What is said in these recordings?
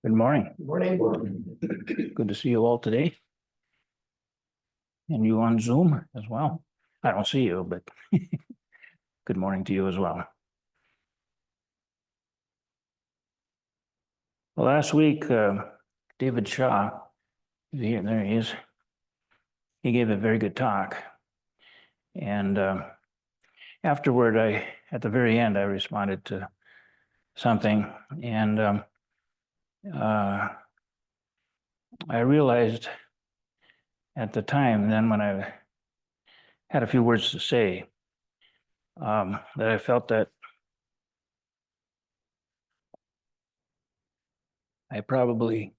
Good morning. Morning. Good to see you all today. And you on Zoom as well. I don't see you, but good morning to you as well. Well, last week, David Shaw, there he is. He gave a very good talk. And afterward, at the very end, I responded to something. And I realized at the time, then when I had a few words to say, that I felt that I probably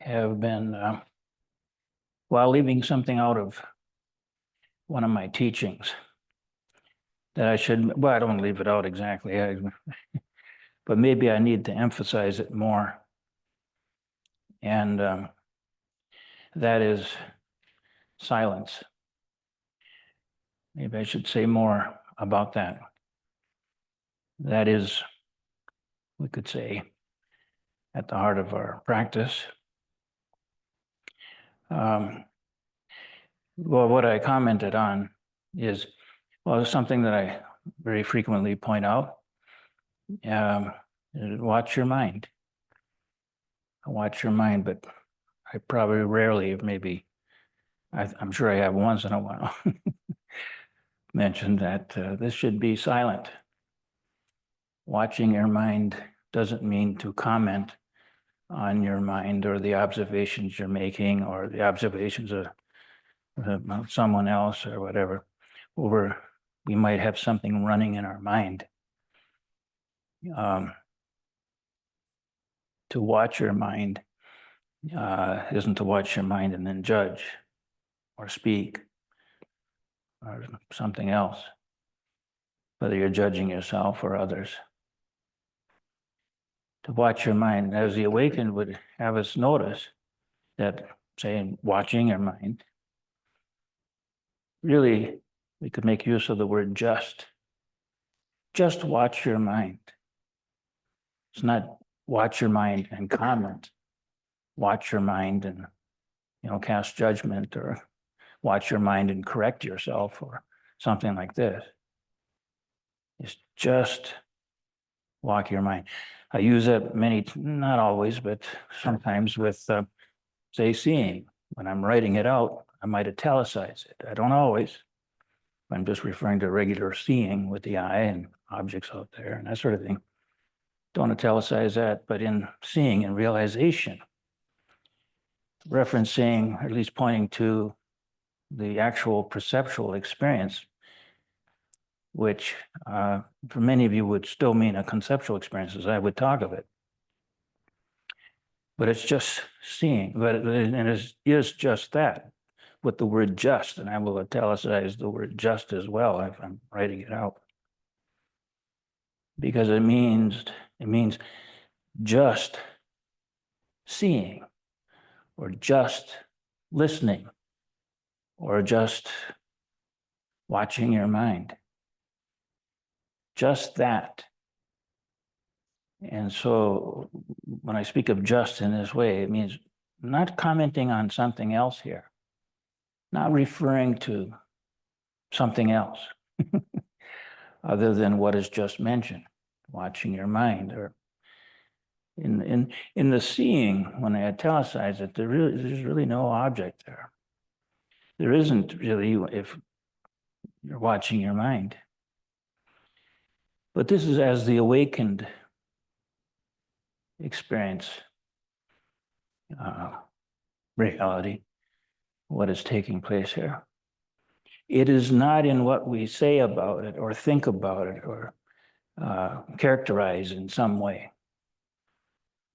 have been, while leaving something out of one of my teachings, that I should, well, I don't leave it out exactly, but maybe I need to emphasize it more. And that is silence. Maybe I should say more about that. That is, we could say, at the heart of our practice. Well, what I commented on is, well, something that I very frequently point out. Watch your mind. Watch your mind, but I probably rarely, maybe, I'm sure I have once in a while, mentioned that this should be silent. Watching your mind doesn't mean to comment on your mind or the observations you're making or the observations of someone else or whatever. Or we might have something running in our mind. To watch your mind isn't to watch your mind and then judge or speak or something else, whether you're judging yourself or others. To watch your mind, as the awakened would have us notice that, say, watching your mind, really, we could make use of the word just. Just watch your mind. It's not watch your mind and comment. Watch your mind and, cast judgment, or watch your mind and correct yourself or something like this. It's just walk your mind. I use it not always, but sometimes with, say, seeing. When I'm writing it out, I might italicize it. I don't always. I'm just referring to regular seeing with the eye and objects out there and that sort of thing. Don't italicize that, but in seeing and realization, referencing, or at least pointing to the actual perceptual experience, which for many of you would still mean a conceptual experience as I would talk of it. But it's just seeing, and it is just that, with the word just, and I will italicize the word just as well if I'm writing it out. Because it means just seeing, or just listening, or just watching your mind. Just that. And so when I speak of just in this way, it means not commenting on something else here, not referring to something else other than what is just mentioned, watching your mind. Or in the seeing, when I italicize it, there's really no object there. There isn't really if you're watching your mind. But this is as the awakened experience reality, what is taking place here. It is not in what we say about it or think about it or characterize in some way.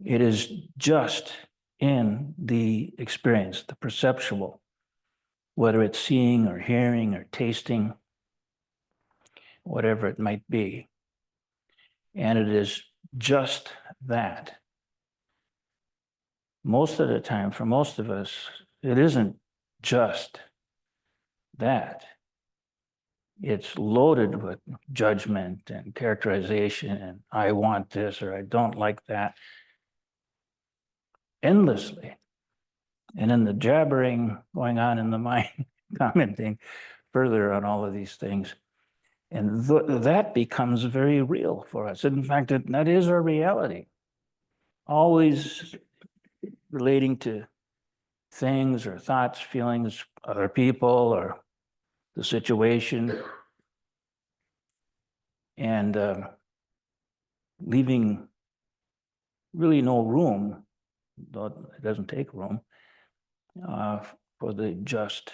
It is just in the experience, the perceptual, whether it's seeing or hearing or tasting, whatever it might be. And it is just that. Most of the time, for most of us, it isn't just that. It's loaded with judgment and characterization and I want this or I don't like that. endlessly. And then the jabbering going on in the mind, commenting further on all of these things. And that becomes very real for us. In fact, that is our reality. Always relating to things or thoughts, feelings, other people, or the situation. And leaving really no room, though it doesn't take room, for the just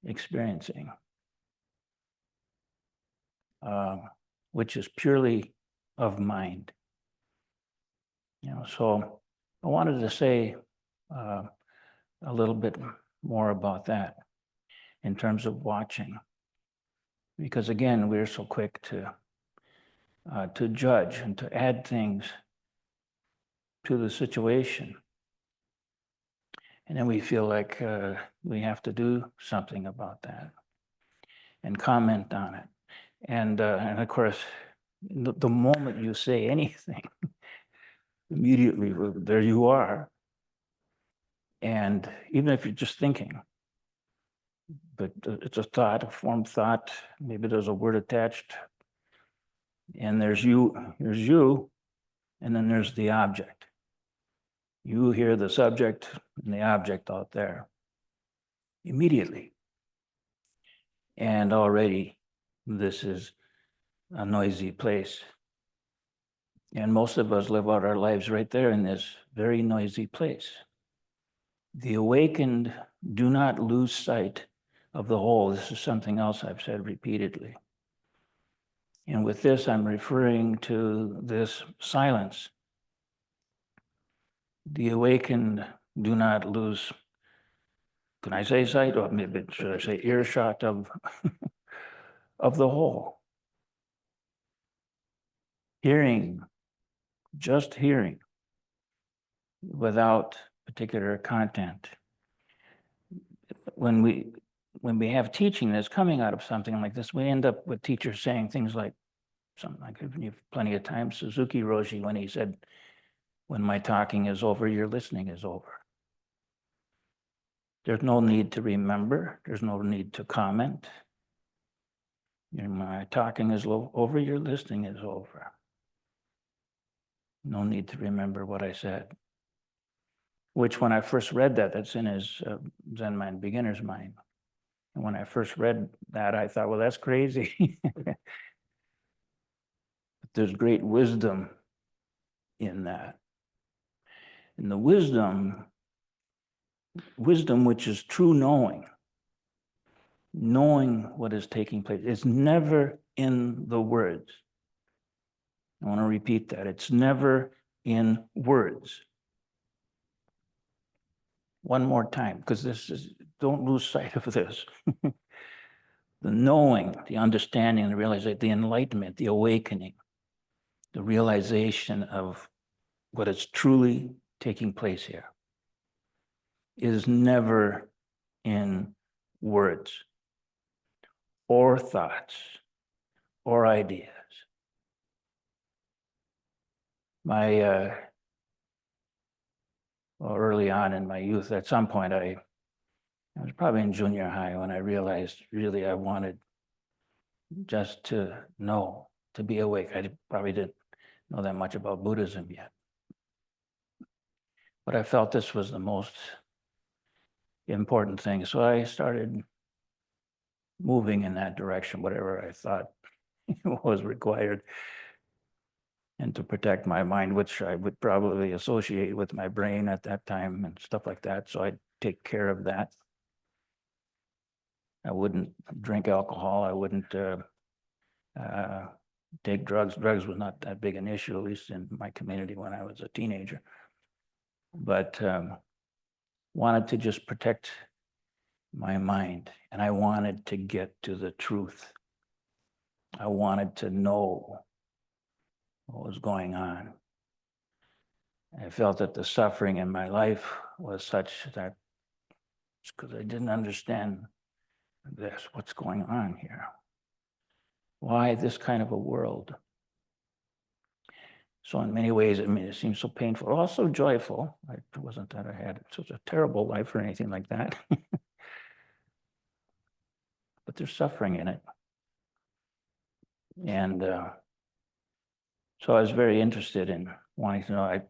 experiencing, which is purely of mind. So I wanted to say a little bit more about that in terms of watching, because again, we're so quick to judge and to add things to the situation. And then we feel like we have to do something about that and comment on it. And of course, the moment you say anything, immediately there you are. And even if you're just thinking, but it's a thought, a formed thought, maybe there's a word attached, and there's you, and then there's the object. You hear the subject and the object out there immediately. And already this is a noisy place. And most of us live out our lives right there in this very noisy place. The awakened do not lose sight of the whole. This is something else I've said repeatedly. And with this, I'm referring to this silence. The awakened do not lose, can I say sight, or maybe should I say earshot of, of the whole. Hearing, just hearing, without particular content. When we have teaching that's coming out of something like this, we end up with teachers saying things like, something I've given you plenty of times, Suzuki Roshi, when he said, when my talking is over, your listening is over. There's no need to remember. There's no need to comment. My talking is over, your listening is over. No need to remember what I said. Which when I first read that, that's in his Zen Mind, Beginner's Mind. And when I first read that, I thought, well, that's crazy. But there's great wisdom in that. And the wisdom which is true knowing what is taking place, is never in the words. I want to repeat that. It's never in words. One more time, because don't lose sight of this. The knowing, the understanding, the realization, the enlightenment, the awakening, the realization of what is truly taking place here is never in words or thoughts or ideas. Early on in my youth, at some point, I was probably in junior high when I realized really I wanted just to know, to be awake. I probably didn't know that much about Buddhism yet. But I felt this was the most important thing. So I started moving in that direction, whatever I thought was required. And to protect my mind, which I would probably associate with my brain at that time and stuff like that. So I'd take care of that. I wouldn't drink alcohol. I wouldn't take drugs. Drugs was not that big an issue, at least in my community when I was a teenager. But wanted to just protect my mind, and I wanted to get to the truth. I wanted to know what was going on. I felt that the suffering in my life was such that it's because I didn't understand this, what's going on here. Why this kind of a world? So in many ways, I mean, it seems so painful, also joyful. It wasn't that I had such a terrible life or anything like that. But there's suffering in it. And so I was very interested in wanting to know. I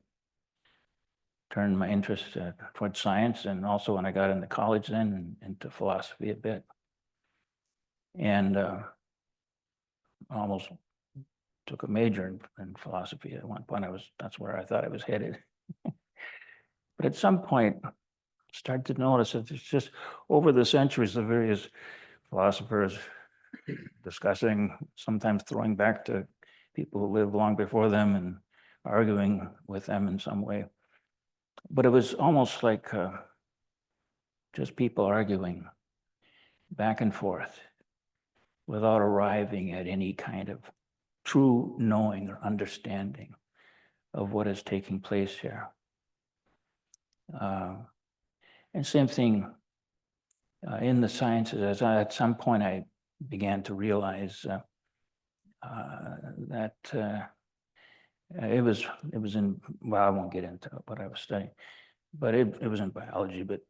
turned my interest towards science, and also when I got into college then, and into philosophy a bit. And almost took a major in philosophy at one point. That's where I thought I was headed. But at some point, started to notice that it's just over the centuries, the various philosophers discussing, sometimes throwing back to people who lived long before them and arguing with them in some way. But it was almost like just people arguing back and forth without arriving at any kind of true knowing or understanding of what is taking place here. And same thing in the sciences. As at some point I began to realize that it was in, well, I won't get into what I was studying, but it was in biology. But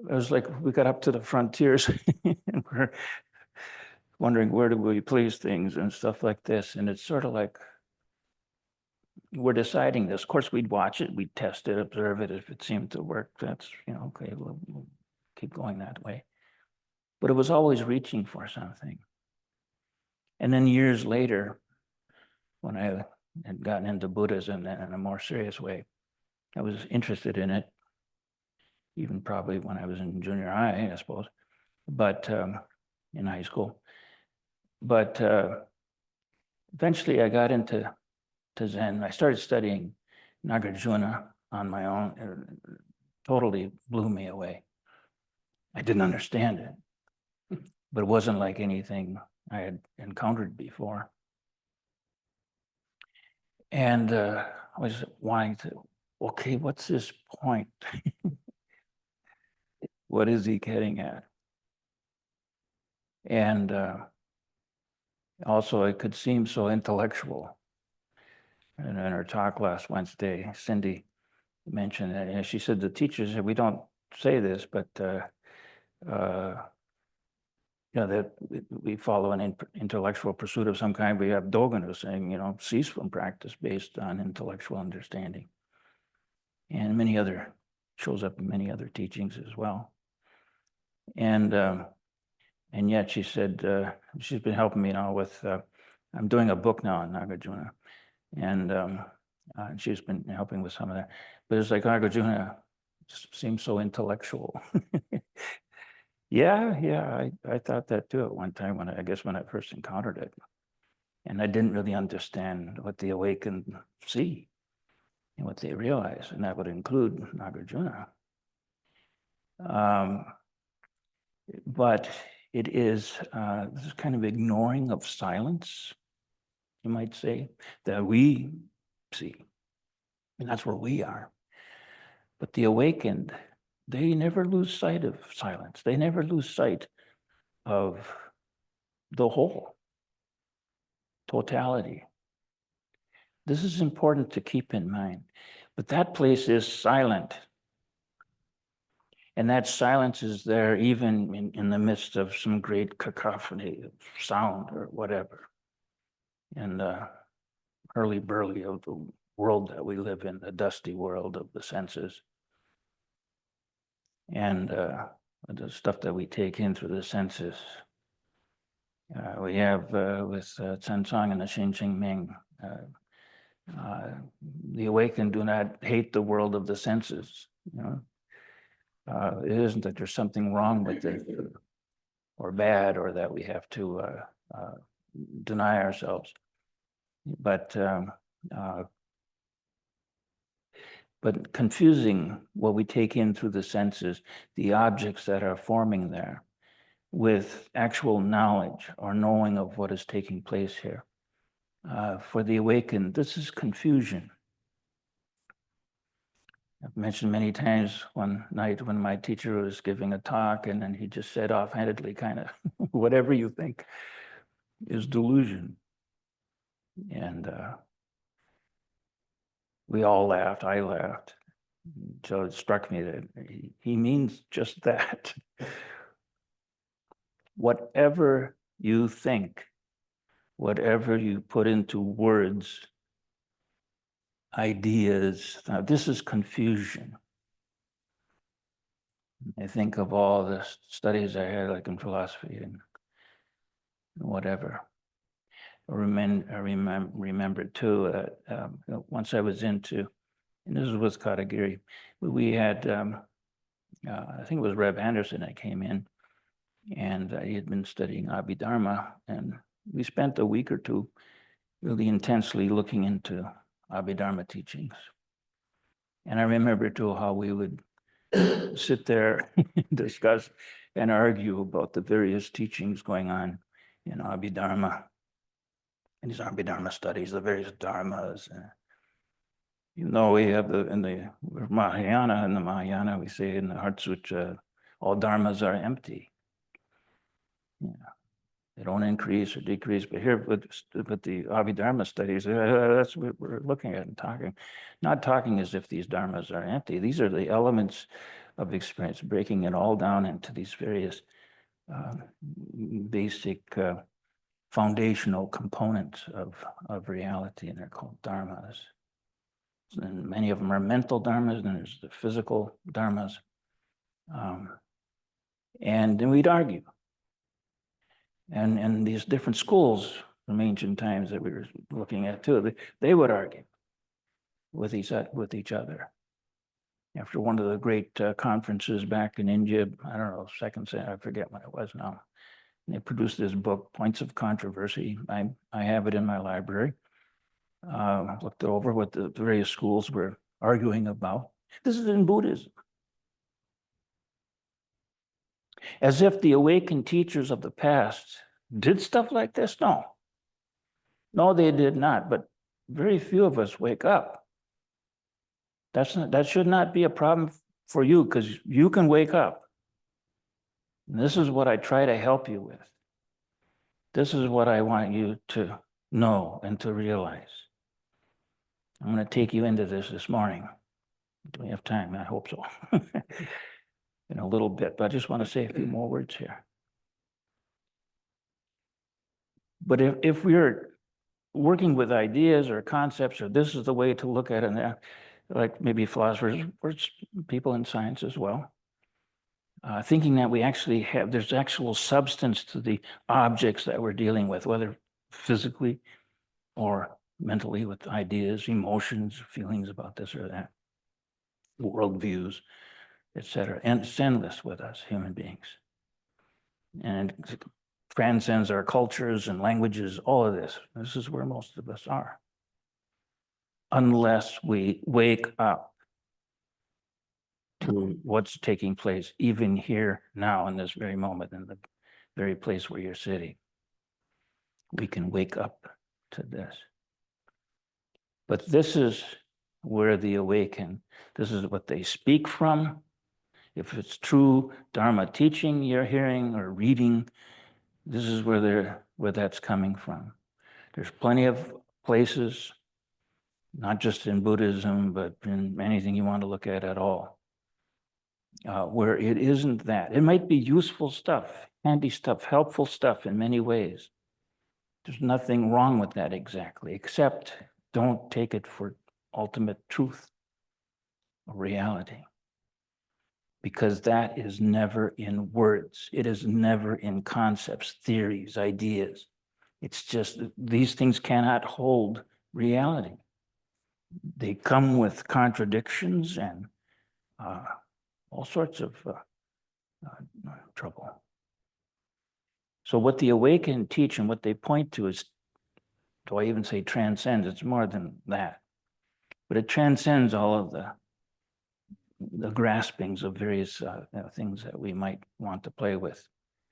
it was like we got up to the frontiers and we're wondering where do we place things and stuff like this. And it's sort of like we're deciding this. Of course, we'd watch it, we'd test it, observe it. If it seemed to work, that's, okay, we'll keep going that way. But it was always reaching for something. And then years later, when I had gotten into Buddhism in a more serious way, I was interested in it, even probably when I was in junior high, I suppose, but in high school. But eventually I got into Zen. I started studying Nagarjuna on my own. It totally blew me away. I didn't understand it, but it wasn't like anything I had encountered before. And I was wanting to, okay, what's his point? What is he getting at? And also it could seem so intellectual. And in her talk last Wednesday, Cindy mentioned that, and she said the teachers said, we don't say this, but that we follow an intellectual pursuit of some kind. We have Dogen who's saying, cease from practice based on intellectual understanding. And many other, shows up in many other teachings as well. And yet she said, she's been helping me now with, I'm doing a book now on Nagarjuna. And she's been helping with some of that. But it's like Nagarjuna just seems so intellectual. Yeah, I thought that too at one time when I first encountered it. And I didn't really understand what the awakened see and what they realize, and that would include Nagarjuna. But it is this kind of ignoring of silence, you might say, that we see. And that's where we are. But the awakened, they never lose sight of silence. They never lose sight of the whole, totality. This is important to keep in mind. But that place is silent. And that silence is there even in the midst of some great cacophony of sound or whatever. And the hurly-burly of the world that we live in, the dusty world of the senses. And the stuff that we take in through the senses. We have with Chen Song and the Xin Qing Ming, the awakened do not hate the world of the senses. It isn't that there's something wrong with it or bad or that we have to deny ourselves. But confusing what we take in through the senses, the objects that are forming there, with actual knowledge or knowing of what is taking place here. For the awakened, this is confusion. I've mentioned many times one night when my teacher was giving a talk and then he just said offhandedly kind of, whatever you think is delusion. And we all laughed. I laughed. So it struck me that he means just that. Whatever you think, whatever you put into words, ideas, now this is confusion. I think of all the studies I had, like in philosophy and whatever. I remember too that once I was into, and this was Katagiri, we had, I think it was Rev Anderson that came in, and he had been studying Abhidharma, and we spent a week or two really intensely looking into Abhidharma teachings. And I remember too how we would sit there and discuss and argue about the various teachings going on in Abhidharma, and these Abhidharma studies, the various dharmas. You know, we have in the Mahayana, we say in the Heart Sutra, all dharmas are empty. Yeah. They don't increase or decrease, but here with the Abhidharma studies, that's what we're looking at and talking. Not talking as if these dharmas are empty. These are the elements of experience, breaking it all down into these various basic foundational components of reality, and they're called dharmas. And many of them are mental dharmas, and there's the physical dharmas. And then we'd argue. And these different schools from ancient times that we were looking at too, they would argue with each other. After one of the great conferences back in India, I don't know, I forget when it was now. And they produced this book, Points of Controversy. I have it in my library. Looked it over what the various schools were arguing about. This is in Buddhism. As if the awakened teachers of the past did stuff like this? No. No, they did not, but very few of us wake up. That should not be a problem for you, because you can wake up. And this is what I try to help you with. This is what I want you to know and to realize. I'm going to take you into this morning. Do we have time? I hope so. In a little bit, but I just want to say a few more words here. But if we're working with ideas or concepts, or this is the way to look at it, like maybe philosophers or people in science as well, thinking that we actually have, there's actual substance to the objects that we're dealing with, whether physically or mentally, with ideas, emotions, feelings about this or that, worldviews, etc. And it's endless with us human beings. And it transcends our cultures and languages, all of this. This is where most of us are. Unless we wake up to what's taking place, even here now in this very moment, in the very place where you're sitting. We can wake up to this. But this is where the awakened, this is what they speak from. If it's true Dharma teaching you're hearing or reading, this is where that's coming from. There's plenty of places, not just in Buddhism, but in anything you want to look at all, where it isn't that. It might be useful stuff, handy stuff, helpful stuff in many ways. There's nothing wrong with that exactly, except don't take it for ultimate truth or reality. Because that is never in words. It is never in concepts, theories, ideas. It's just these things cannot hold reality. They come with contradictions and all sorts of trouble. So what the awakened teach and what they point to is, do I even say transcends? It's more than that. But it transcends all of the graspings of various things that we might want to play with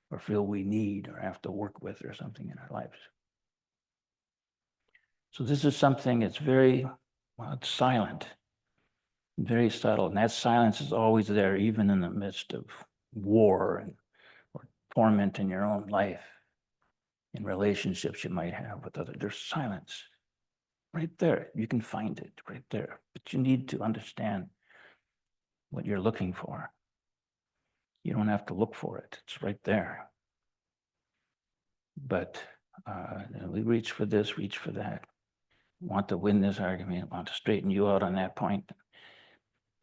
or feel we need or have to work with or something in our lives. So this is something that's very, well, it's silent, very subtle. And that silence is always there, even in the midst of war or torment in your own life, in relationships you might have with others. There's silence. right there. You can find it right there, but you need to understand what you're looking for. You don't have to look for it. It's right there. But we reach for this, reach for that. Want to win this argument, want to straighten you out on that point.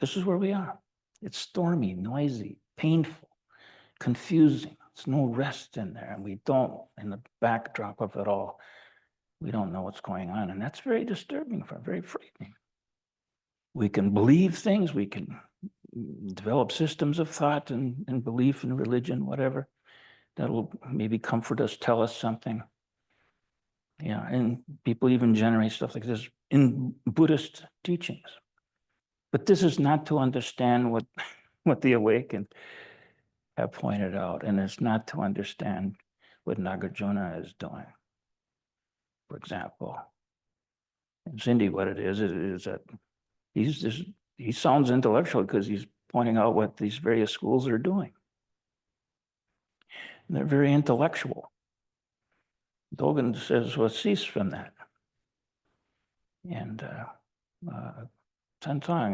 This is where we are. It's stormy, noisy, painful, confusing. There's no rest in there. And we don't, in the backdrop of it all, we don't know what's going on. And that's very disturbing, very frightening. We can believe things, we can develop systems of thought and belief in religion, whatever, that'll maybe comfort us, tell us something. Yeah, and people even generate stuff like this in Buddhist teachings. But this is not to understand what the awakened have pointed out, and it's not to understand what Nagarjuna is doing. For example, in Cindy, what it is that he sounds intellectual because he's pointing out what these various schools are doing. And they're very intellectual. Dogen says, well, cease from that. And Tantang,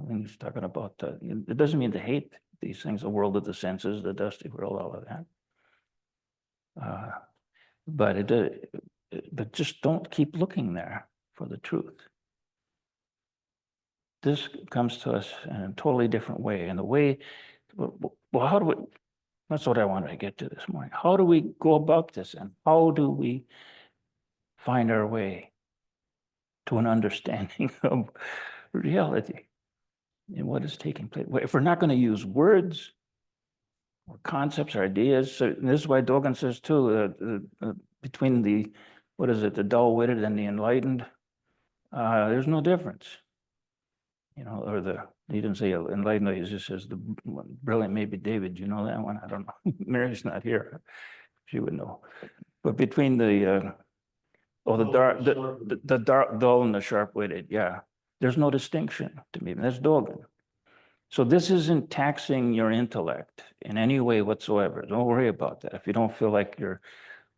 when he's talking about it doesn't mean to hate these things, the world of the senses, the dusty world, all of that. But just don't keep looking there for the truth. This comes to us in a totally different way. And the way, well, how do we, that's what I wanted to get to this morning. How do we go about this, and how do we find our way to an understanding of reality and what is taking place? If we're not going to use words or concepts or ideas, so this is why Dogen says too, between the, the dull-witted and the enlightened, there's no difference. Or he didn't say enlightened, he just says the brilliant maybe David, you know that one? I don't know. Mary's not here. She would know. But between the dark, dull and the sharp-witted, yeah. There's no distinction to me. That's Dogen. So this isn't taxing your intellect in any way whatsoever. Don't worry about that. If you don't feel like you're,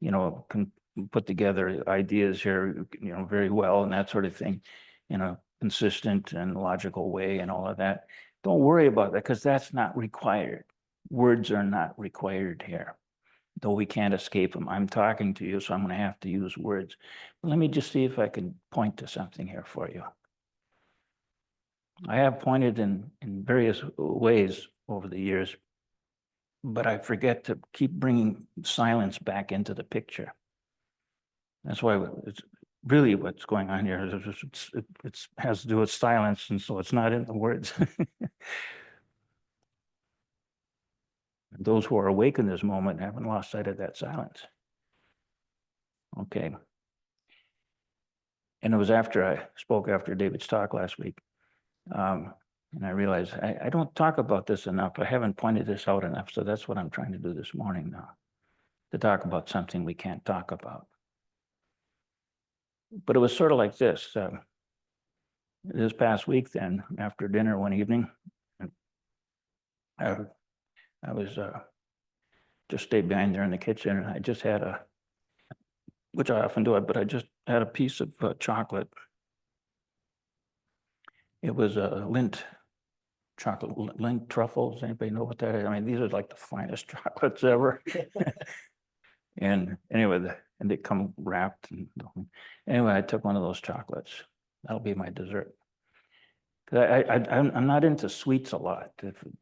can put together ideas here, very well and that sort of thing, in a consistent and logical way and all of that, don't worry about that, because that's not required. Words are not required here, though we can't escape them. I'm talking to you, so I'm going to have to use words. But let me just see if I can point to something here for you. I have pointed in various ways over the years, but I forget to keep bringing silence back into the picture. That's why it's really what's going on here. It has to do with silence, and so it's not in the words. Those who are awake in this moment haven't lost sight of that silence. Okay. And it was after I spoke after David's talk last week. And I realized I don't talk about this enough. I haven't pointed this out enough. So that's what I'm trying to do this morning now, to talk about something we can't talk about. But it was sort of like this. This past week then, after dinner one evening, I was just stayed behind there in the kitchen, and I just had which I often do, but I just had a piece of chocolate. It was a Lindt chocolate, Lindt truffles. Anybody know what that is? I mean, these are like the finest chocolates ever. And anyway, and they come wrapped. And anyway, I took one of those chocolates. That'll be my dessert. I'm not into sweets a lot.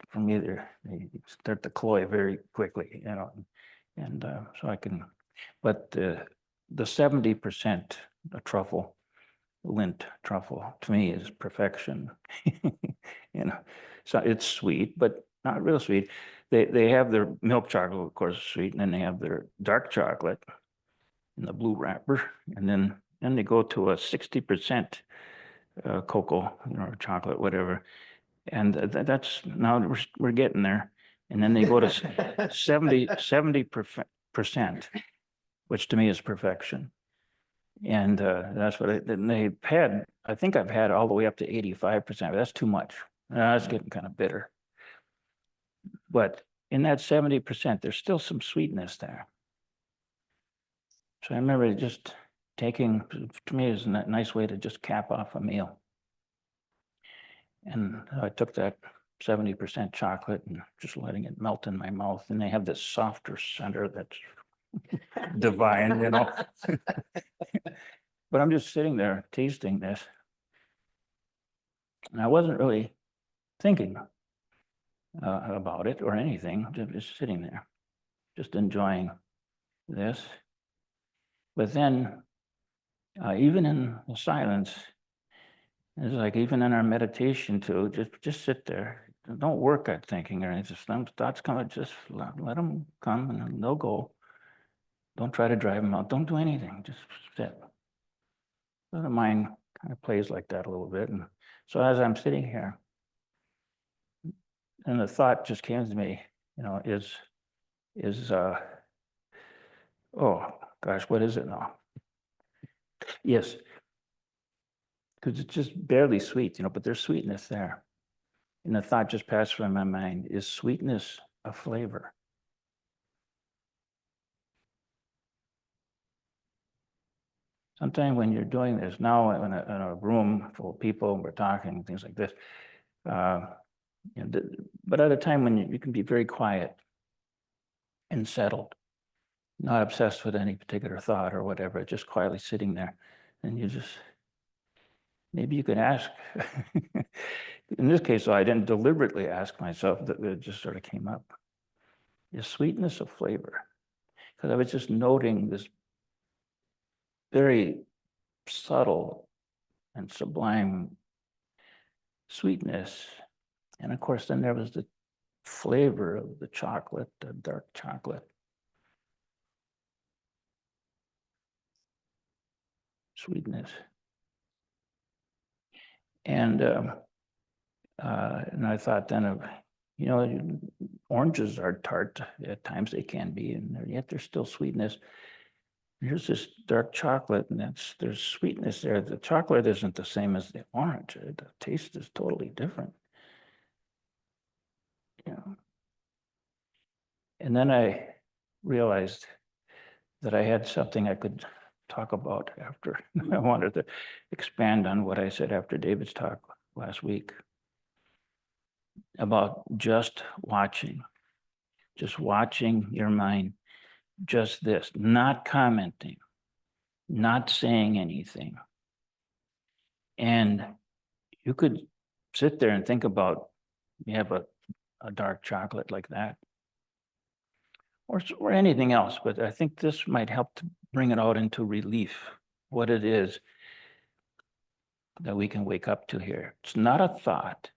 For me, they start to cloy very quickly, and so I can. But the 70% truffle, Lindt truffle, to me is perfection. So it's sweet, but not real sweet. They have their milk chocolate, of course, sweet, and then they have their dark chocolate in the blue wrapper, and then they go to a 60% cocoa, chocolate, whatever, and that's now we're getting there. And then they go to 70%, which to me is perfection. And that's what they've had. I think I've had all the way up to 85%, but that's too much. That's getting kind of bitter. But in that 70%, there's still some sweetness there. So I remember just taking, to me, is a nice way to just cap off a meal. And I took that 70% chocolate and just letting it melt in my mouth. And they have this softer center that's divine, you know. But I'm just sitting there tasting this. And I wasn't really thinking about it or anything, just sitting there, just enjoying this. But then, even in the silence, it's like even in our meditation too, just sit there. Don't work at thinking or anything. Some thoughts come, just let them come and they'll go. Don't try to drive them out. Don't do anything. Just sit. So the mind kind of plays like that a little bit. And so as I'm sitting here, and the thought just came to me, you know, oh gosh, what is it now? Yes, because it's just barely sweet, you know, but there's sweetness there. And the thought just passed through my mind, is sweetness a flavor? Sometimes when you're doing this, now in a room full of people, and we're talking, things like this, you know, but at a time when you can be very quiet and settled, not obsessed with any particular thought or whatever, just quietly sitting there, and you just, maybe you could ask. In this case, though, I didn't deliberately ask myself, that it just sort of came up. Is sweetness a flavor? Because I was just noting this very subtle and sublime sweetness. And of course, then there was the flavor of the chocolate, the dark chocolate. Sweetness. And I thought then of, you know, oranges are tart. At times they can be, and yet there's still sweetness. Here's this dark chocolate, and there's sweetness there. The chocolate isn't the same as the orange. The taste is totally different. You know. And then I realized that I had something I could talk about after. I wanted to expand on what I said after David's talk last week about just watching your mind, just this, not commenting, not saying anything. And you could sit there and think about, you have a dark chocolate like that, or anything else, but I think this might help to bring it out into relief, what it is that we can wake up to here. It's not a thought.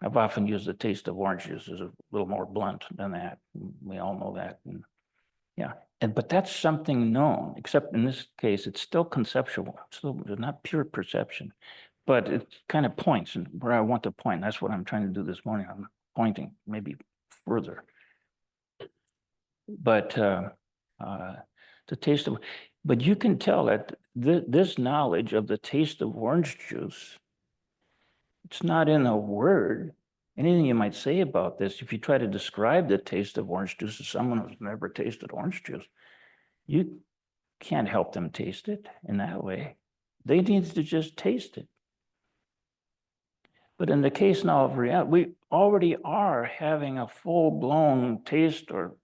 I've often used the taste of orange juice as a little more blunt than that. We all know that. And yeah, but that's something known, except in this case, it's still conceptual. It's still not pure perception, but it kind of points and where I want to point. That's what I'm trying to do this morning. I'm pointing maybe further. But the taste of, but you can tell that this knowledge of the taste of orange juice, it's not in a word. Anything you might say about this, if you try to describe the taste of orange juice to someone who's never tasted orange juice, you can't help them taste it in that way. They need to just taste it. But in the case now of reality, we already are having a full-blown taste or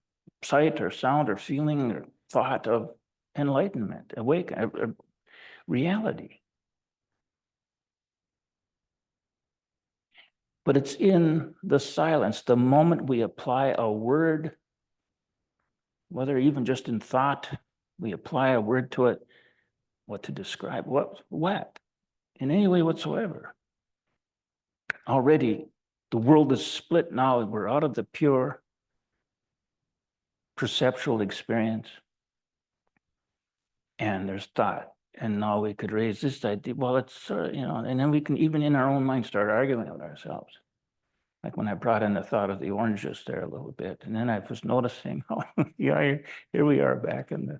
sight or sound or feeling or thought of enlightenment, awakening, reality. But it's in the silence, the moment we apply a word, whether even just in thought, we apply a word to it, what to describe, what, in any way whatsoever. Already, the world is split now. We're out of the pure perceptual experience, and there's thought. And now we could raise this idea. Well, it's sort of, you know, and then we can even in our own mind start arguing with ourselves. Like when I brought in the thought of the orange juice there a little bit, and then I was noticing, oh, yeah, here we are back in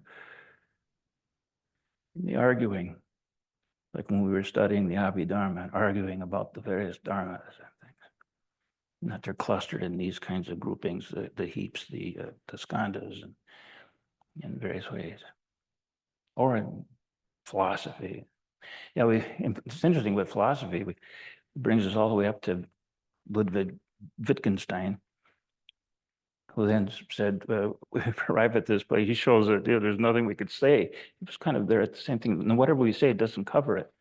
the arguing, like when we were studying the Abhidharma, arguing about the various dharmas and things. That they're clustered in these kinds of groupings, the heaps, the skandhas, and in various ways. Or philosophy. Yeah, it's interesting with philosophy. It brings us all the way up to Ludwig Wittgenstein, who then said, we arrive at this place. He shows that there's nothing we could say. It was kind of there at the same thing. And whatever we say, it doesn't cover it.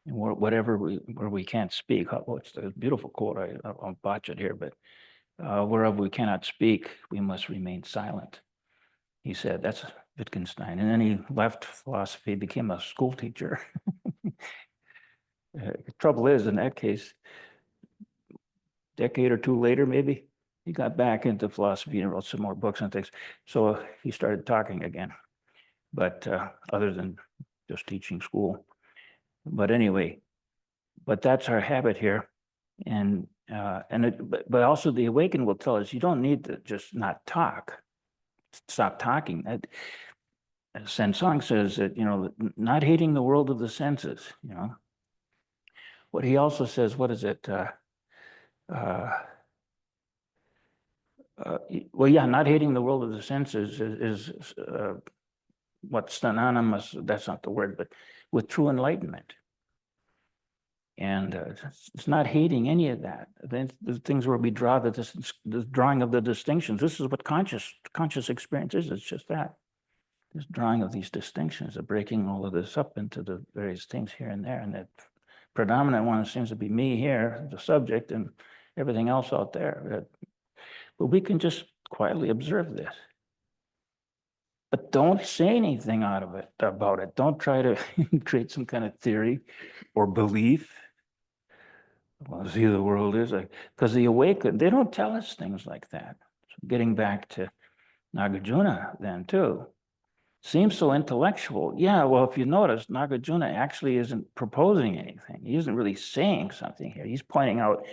And whatever where we can't speak. Oh, it's a beautiful quote. I'll botch it here, but wherever we cannot speak, we must remain silent. He said, that's Wittgenstein. And then he left philosophy, became a school teacher. The trouble is, in that case, decade or two later, maybe, he got back into philosophy and wrote some more books and things. So he started talking again, but other than just teaching school. But anyway, but that's our habit here. And but also the awakened will tell us you don't need to just not talk, stop talking. Sensong says that, not hating the world of the senses, What he also says, what is it? Well, yeah, not hating the world of the senses is what's synonymous, that's not the word, but with true enlightenment. And it's not hating any of that. The things where we draw the drawing of the distinctions. This is what conscious experience is. It's just that. This drawing of these distinctions, of breaking all of this up into the various things here and there. And that predominant one seems to be me here, the subject, and everything else out there. But we can just quietly observe this. But don't say anything about it. Don't try to create some kind of theory or belief. Well, see, the world is like, because the awakened, they don't tell us things like that. So getting back to Nagarjuna then too, seems so intellectual. Yeah, well, if you notice, Nagarjuna actually isn't proposing anything. He isn't really saying something here. He's pointing out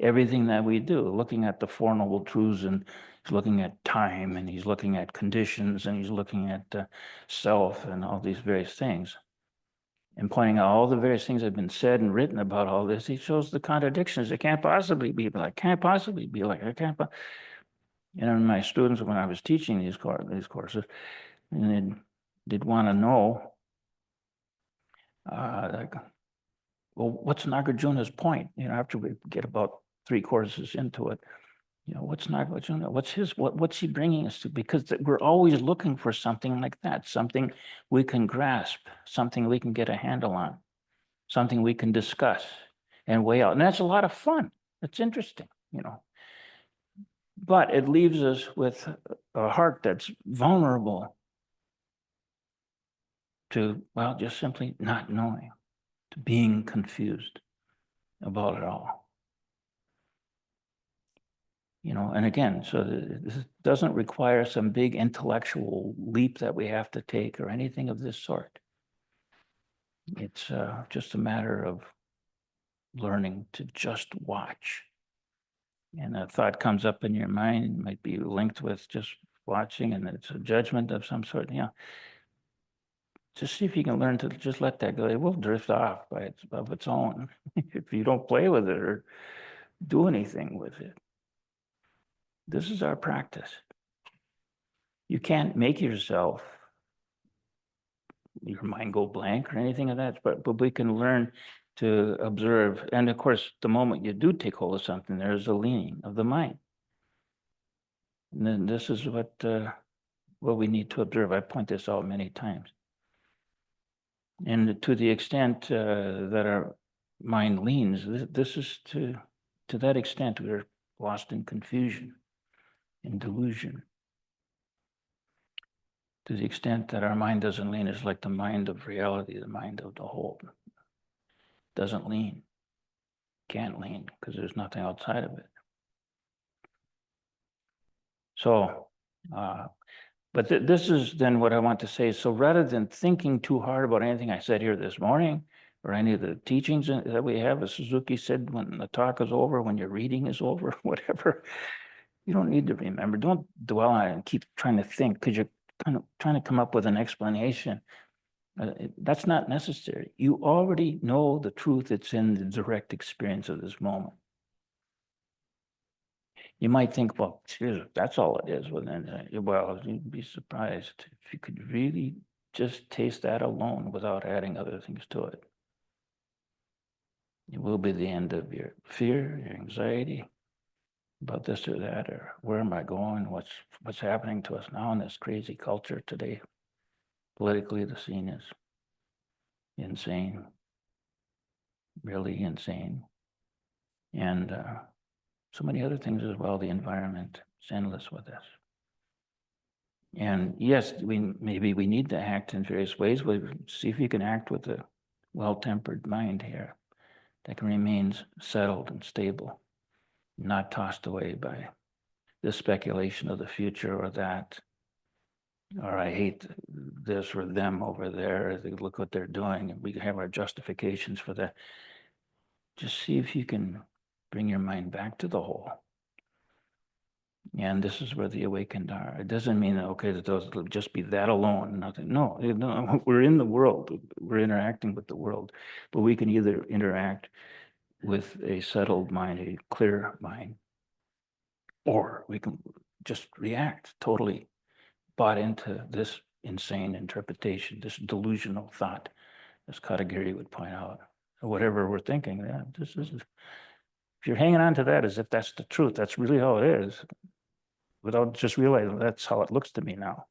everything that we do, looking at the Four Noble Truths, and he's looking at time, and he's looking at conditions, and he's looking at self and all these various things. And pointing out all the various things that have been said and written about all this, he shows the contradictions. It can't possibly be like, can't possibly be like, it can't. My students, when I was teaching these courses, and they'd want to know, like, well, what's Nagarjuna's point? After we get about 3 courses into it, what's Nagarjuna? What's he bringing us to? Because we're always looking for something like that, something we can grasp, something we can get a handle on, something we can discuss and weigh out. And that's a lot of fun. It's interesting, But it leaves us with a heart that's vulnerable to, well, just simply not knowing, to being confused about it all. And again, so this doesn't require some big intellectual leap that we have to take or anything of this sort. It's just a matter of learning to just watch. And a thought comes up in your mind, it might be linked with just watching, and it's a judgment of some sort. Just see if you can learn to just let that go. It will drift off of its own if you don't play with it or do anything with it. This is our practice. You can't make your mind go blank or anything of that, but we can learn to observe. And of course, the moment you do take hold of something, there's a leaning of the mind. And then this is what we need to observe. I point this out many times. And to the extent that our mind leans, this is to that extent we're lost in confusion, in delusion. To the extent that our mind doesn't lean, it's like the mind of reality, the mind of the whole. Doesn't lean, can't lean, because there's nothing outside of it. So, but this is then what I want to say. So rather than thinking too hard about anything I said here this morning, or any of the teachings that we have, as Suzuki said, when the talk is over, when your reading is over, whatever, you don't need to remember. Don't dwell on it and keep trying to think, because you're kind of trying to come up with an explanation. That's not necessary. You already know the truth that's in the direct experience of this moment. You might think, well, that's all it is. Well, you'd be surprised if you could really just taste that alone without adding other things to it. It will be the end of your fear, your anxiety about this or that, or where am I going? What's happening to us now in this crazy culture today? Politically, the scene is insane, really insane. And so many other things as well. The environment is endless with this. And yes, maybe we need to act in various ways. We'll see if you can act with a well-tempered mind here that can remain settled and stable, not tossed away by the speculation of the future or that, or I hate this or them over there. Look what they're doing. And we have our justifications for that. Just see if you can bring your mind back to the whole. And this is where the awakened are. It doesn't mean, okay, that those will just be that alone, nothing. No, we're in the world. We're interacting with the world. But we can either interact with a settled mind, a clear mind, or we can just react totally bought into this insane interpretation, this delusional thought, as Katagiri would point out. Whatever we're thinking, yeah, this is, if you're hanging on to that as if that's the truth, that's really how it is, without just realizing that's how it looks to me now.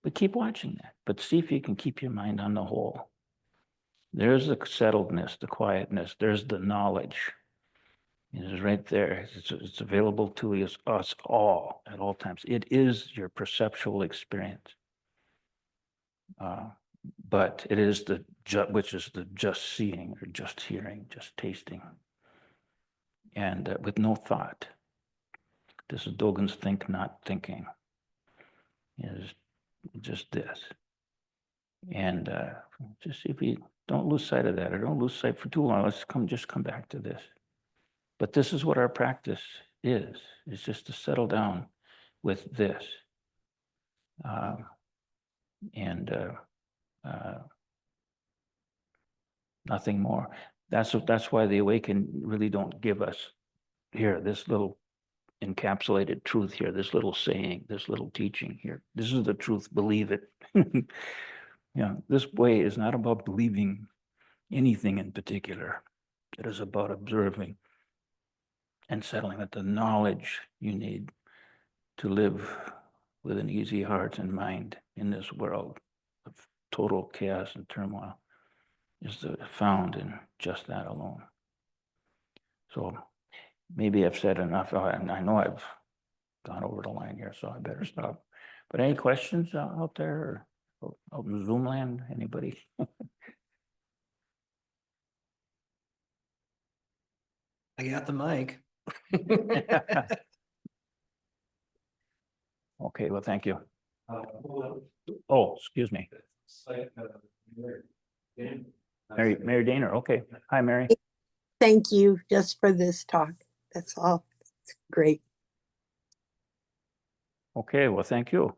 But keep watching that, but see if you can keep your mind on the whole. There's the settledness, the quietness, there's the knowledge. It is right there. It's available to us all at all times. It is your perceptual experience. But it is which is the just seeing or just hearing, just tasting. And with no thought. This is Dogen's think not thinking. Is just this. And just see if we don't lose sight of that, or don't lose sight for too long. Let's just come back to this. But this is what our practice is. It's just to settle down with this. Nothing more. That's why the awakened really don't give us here this little encapsulated truth here, this little saying, this little teaching here. This is the truth, believe it. Yeah, this way is not about believing anything in particular. It is about observing and settling with the knowledge you need to live with an easy heart and mind in this world of total chaos and turmoil is found in just that alone. So maybe I've said enough. I know I've gone over the line here, so I better stop. But any questions out there or out in Zoom land? Anybody? I got the mic. Okay, well, thank you. Oh, excuse me. Mary Daner, okay. Hi, Mary. Thank you just for this talk. That's all. It's great. Okay, well, thank you.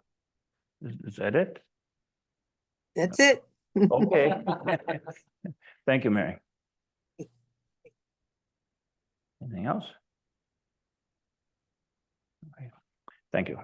Is that it? That's it. Okay. Thank you, Mary. Anything else? Okay. Thank you.